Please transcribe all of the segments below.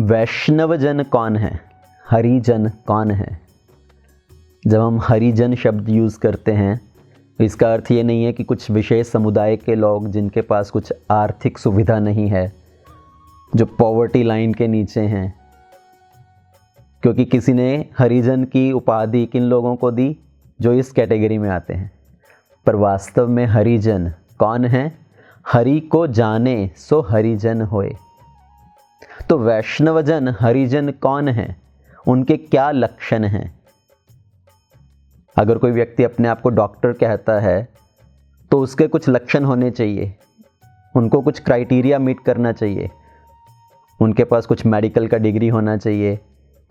वैष्णवजन कौन है, हरिजन कौन है? जब हम हरिजन शब्द यूज़ करते हैं तो इसका अर्थ ये नहीं है कि कुछ विशेष समुदाय के लोग जिनके पास कुछ आर्थिक सुविधा नहीं है, जो पॉवर्टी लाइन के नीचे हैं, क्योंकि किसी ने हरिजन की उपाधि किन लोगों को दी? जो इस कैटेगरी में आते हैं। पर वास्तव में हरिजन कौन है? हरि को जाने सो हरिजन होए। तो वैष्णवजन हरिजन कौन है? उनके क्या लक्षण हैं? अगर कोई व्यक्ति अपने आप को डॉक्टर कहता है तो उसके कुछ लक्षण होने चाहिए, उनको कुछ क्राइटेरिया मीट करना चाहिए। उनके पास कुछ मेडिकल का डिग्री होना चाहिए,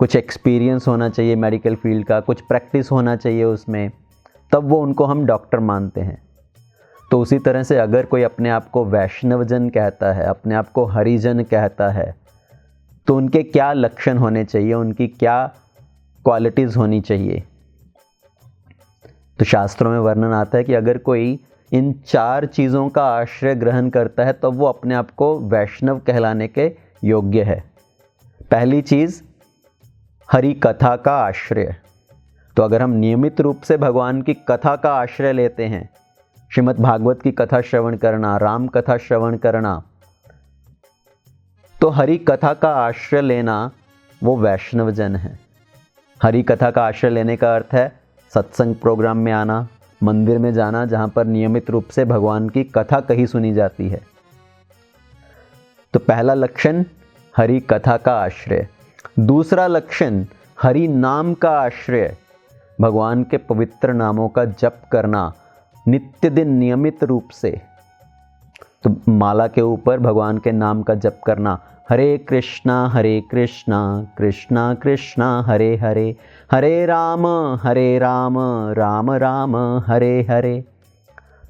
कुछ एक्सपीरियंस होना चाहिए मेडिकल फील्ड का, कुछ प्रैक्टिस होना चाहिए उसमें, तब वो उनको हम डॉक्टर मानते हैं। तो उसी तरह से अगर कोई अपने आप को वैष्णवजन कहता है, अपने आप को हरिजन कहता है, तो उनके क्या लक्षण होने चाहिए, उनकी क्या क्वालिटीज़ होनी चाहिए? तो शास्त्रों में वर्णन आता है कि अगर कोई इन 4 चीज़ों का आश्रय ग्रहण करता है तो वो अपने आप को वैष्णव कहलाने के योग्य है। पहली चीज़, हरि कथा का आश्रय। तो अगर हम नियमित रूप से भगवान की कथा का आश्रय लेते हैं, श्रीमद् भागवत की कथा श्रवण करना, राम कथा श्रवण करना, तो हरि कथा का आश्रय लेना वो वैष्णवजन है। हरि कथा का आश्रय लेने का अर्थ है सत्संग प्रोग्राम में आना, मंदिर में जाना जहाँ पर नियमित रूप से भगवान की कथा कहीं सुनी जाती है। तो पहला लक्षण हरि कथा का आश्रय। दूसरा लक्षण हरि नाम का आश्रय। भगवान के पवित्र नामों का जप करना नित्य दिन नियमित रूप से। तो माला के ऊपर भगवान के नाम का जप करना, हरे कृष्णा कृष्णा कृष्णा हरे हरे, हरे राम राम राम हरे हरे।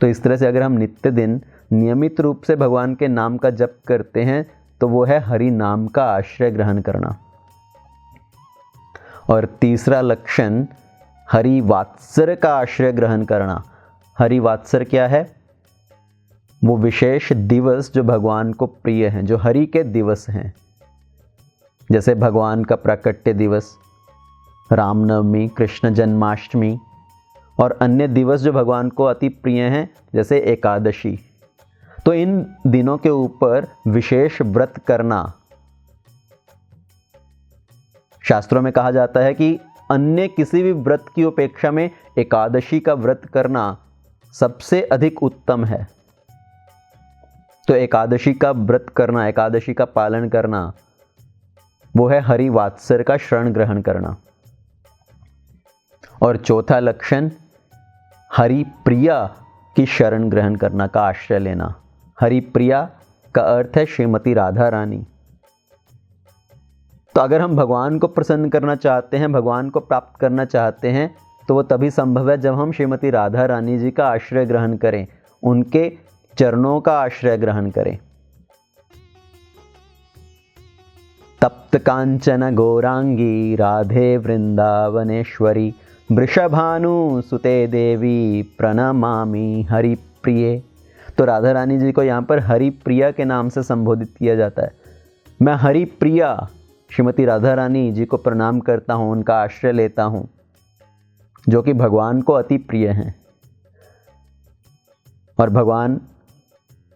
तो इस तरह से अगर हम नित्य दिन नियमित रूप से भगवान के नाम का जप करते हैं तो वो है हरि नाम का आश्रय ग्रहण करना। और तीसरा लक्षण हरि वात्सल्य का आश्रय ग्रहण करना। हरि वात्सल्य क्या है? वो विशेष दिवस जो भगवान को प्रिय हैं, जो हरि के दिवस हैं, जैसे भगवान का प्राकट्य दिवस, रामनवमी, कृष्ण जन्माष्टमी, और अन्य दिवस जो भगवान को अति प्रिय हैं जैसे एकादशी। तो इन दिनों के ऊपर विशेष व्रत करना। शास्त्रों में कहा जाता है कि अन्य किसी भी व्रत की अपेक्षा में एकादशी का व्रत करना सबसे अधिक उत्तम है। तो एकादशी का व्रत करना, एकादशी का पालन करना, वो है हरि वात्सल्य का शरण ग्रहण करना। और चौथा लक्षण हरि प्रिया की शरण ग्रहण करना का आश्रय लेना। हरि प्रिया का अर्थ है श्रीमती राधा रानी। तो अगर हम भगवान को प्रसन्न करना चाहते हैं, भगवान को प्राप्त करना चाहते हैं, तो वो तभी संभव है जब हम श्रीमती राधा रानी जी का आश्रय ग्रहण करें, उनके चरणों का आश्रय ग्रहण करें। तप्त कांचन गौरांगी राधे वृंदावनेश्वरी, वृषभानु सुते देवी प्रणमामि हरि प्रिये। तो राधा रानी जी को यहाँ पर हरि प्रिया के नाम से संबोधित किया जाता है। मैं हरि प्रिया श्रीमती राधा रानी जी को प्रणाम करता हूँ, उनका आश्रय लेता हूँ, जो कि भगवान को अति प्रिय हैं। और भगवान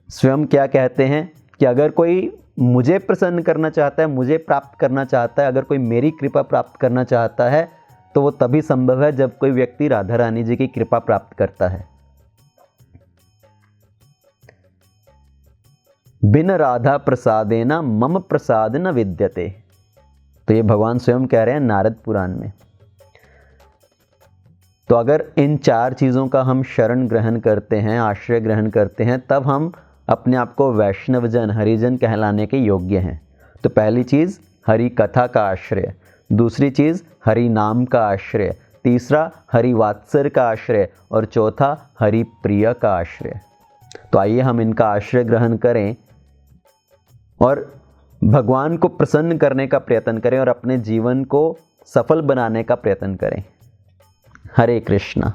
स्वयं क्या कहते हैं कि अगर कोई मुझे प्रसन्न करना चाहता है, मुझे प्राप्त करना चाहता है, अगर कोई मेरी कृपा प्राप्त करना चाहता है, तो वो तभी संभव है जब कोई व्यक्ति राधा रानी जी की कृपा प्राप्त करता है। बिन राधा प्रसादेन मम प्रसाद न विद्यते। तो ये भगवान स्वयं कह रहे हैं नारद पुराण में। तो अगर इन 4 चीज़ों का हम शरण ग्रहण करते हैं, आश्रय ग्रहण करते हैं, तब हम अपने आप को वैष्णवजन, हरिजन कहलाने के योग्य हैं। तो पहली चीज़ हरि कथा का आश्रय, दूसरी चीज़ हरि नाम का आश्रय, तीसरा हरि वात्सल्य का आश्रय, और चौथा हरि प्रिय का आश्रय। तो आइए हम इनका आश्रय ग्रहण करें और भगवान को प्रसन्न करने का प्रयत्न करें और अपने जीवन को सफल बनाने का प्रयत्न करें। हरे कृष्णा।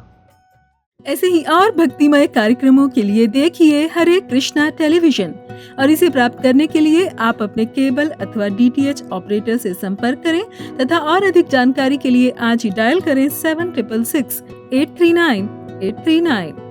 ऐसे ही और भक्तिमय कार्यक्रमों के लिए देखिए हरे कृष्णा टेलीविजन। और इसे प्राप्त करने के लिए आप अपने केबल अथवा DTH ऑपरेटर से संपर्क करें तथा और अधिक जानकारी के लिए आज ही डायल करें 7666 839 839।